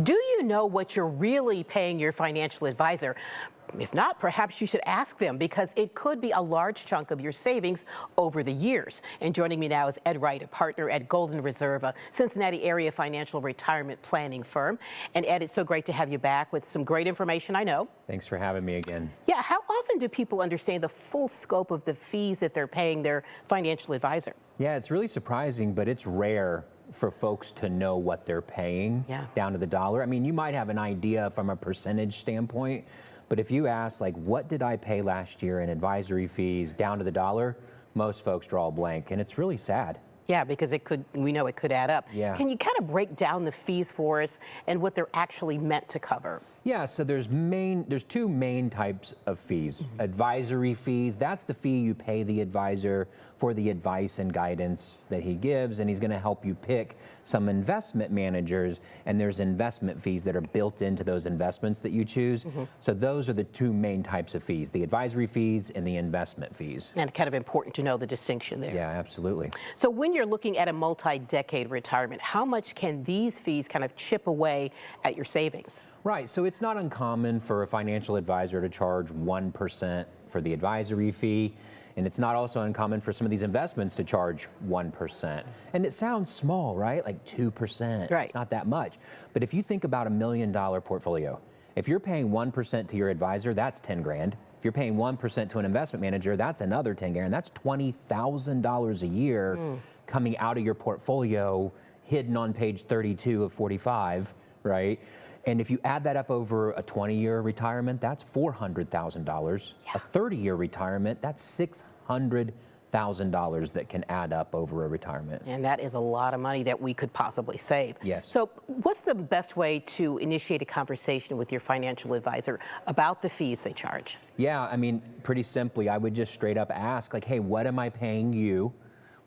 Do you know what you're really paying your financial advisor? If not, perhaps you should ask them because it could be a large chunk of your savings over the years. And joining me now is Ed Wright, a partner at Golden Reserve, a Cincinnati area financial retirement planning firm. And Ed, it's so great to have you back with some great information, I know. Thanks for having me again. Yeah, how often do people understand the full scope of the fees that they're paying their financial advisor? Yeah, it's really surprising, but it's rare for folks to know what they're paying down to the dollar. I mean, you might have an idea from a percentage standpoint, but if you ask, like, what did I pay last year in advisory fees down to the dollar, most folks draw a blank, and it's really sad. Yeah, because we know it could add up. Yeah. Can you kind of break down the fees for us and what they're actually meant to cover? Yeah, so there's two main types of fees. Advisory fees, that's the fee you pay the advisor for the advice and guidance that he gives, and he's going to help you pick some investment managers, and there's investment fees that are built into those investments that you choose. So those are the two main types of fees, the advisory fees and the investment fees. And kind of important to know the distinction there. Yeah, absolutely. So when you're looking at a multi-decade retirement, how much can these fees kind of chip away at your savings? Right, so it's not uncommon for a financial advisor to charge 1% for the advisory fee, and it's not also uncommon for some of these investments to charge 1%. And it sounds small, right? Like 2%, right. It's not that much. But if you think about $1 million portfolio, if you're paying 1% to your advisor, that's 10 grand. If you're paying 1% to an investment manager, that's another 10 grand. That's $20,000 a year coming out of your portfolio, hidden on page 32 of 45, right? And if you add that up over a 20-year retirement, that's $400,000. Yeah. A 30-year retirement, that's $600,000 that can add up over a retirement. And that is a lot of money that we could possibly save. Yes. So what's the best way to initiate a conversation with your financial advisor about the fees they charge? Yeah, I mean, pretty simply, I would just straight up ask, like, hey, what am I paying you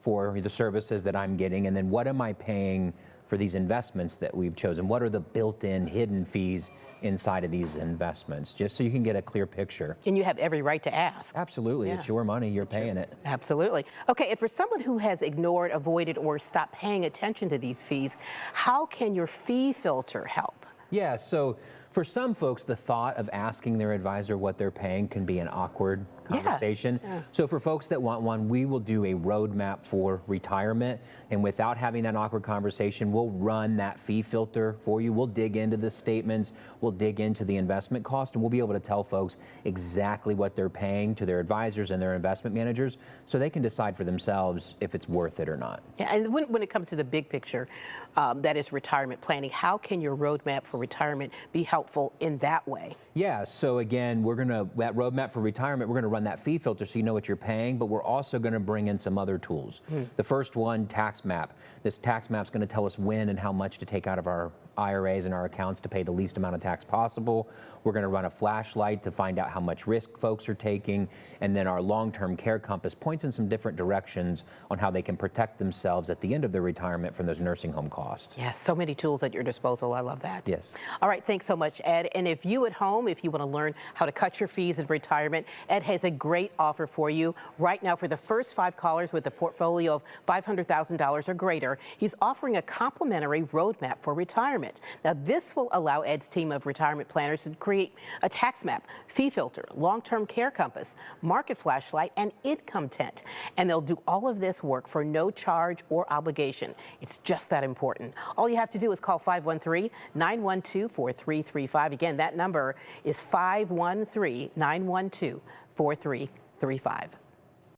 for the services that I'm getting? And then what am I paying for these investments that we've chosen? What are the built-in hidden fees inside of these investments? Just so you can get a clear picture. And you have every right to ask. Absolutely, Yeah. It's your money, you're paying it. Absolutely. Okay, and for someone who has ignored, avoided, or stopped paying attention to these fees, how can your fee filter help? Yeah, so for some folks, the thought of asking their advisor what they're paying can be an awkward conversation. Yeah. So for folks that want one, we will do a roadmap for retirement. And without having that awkward conversation, we'll run that fee filter for you. We'll dig into the statements, we'll dig into the investment cost, and we'll be able to tell folks exactly what they're paying to their advisors and their investment managers so they can decide for themselves if it's worth it or not. Yeah, and when it comes to the big picture, that is retirement planning, how can your roadmap for retirement be helpful in that way? Yeah, so again, that roadmap for retirement, we're gonna run that fee filter so you know what you're paying, but we're also gonna bring in some other tools. The first one, tax map. This tax map's gonna tell us when and how much to take out of our IRAs and our accounts to pay the least amount of tax possible. We're going to run a flashlight to find out how much risk folks are taking, and then our long-term care compass points in some different directions on how they can protect themselves at the end of their retirement from those nursing home costs. Yes, so many tools at your disposal. I love that. Yes. All right, thanks so much, Ed. And if you at home, if you want to learn how to cut your fees in retirement, Ed has a great offer for you. Right now, for the first 5 callers with a portfolio of $500,000 or greater, he's offering a complimentary roadmap for retirement. Now, this will allow Ed's team of retirement planners to create a tax map, fee filter, long-term care compass, market flashlight, and income tent. And they'll do all of this work for no charge or obligation. It's just that important. All you have to do is call 513-912-4335. Again, that number is 513-912-4335.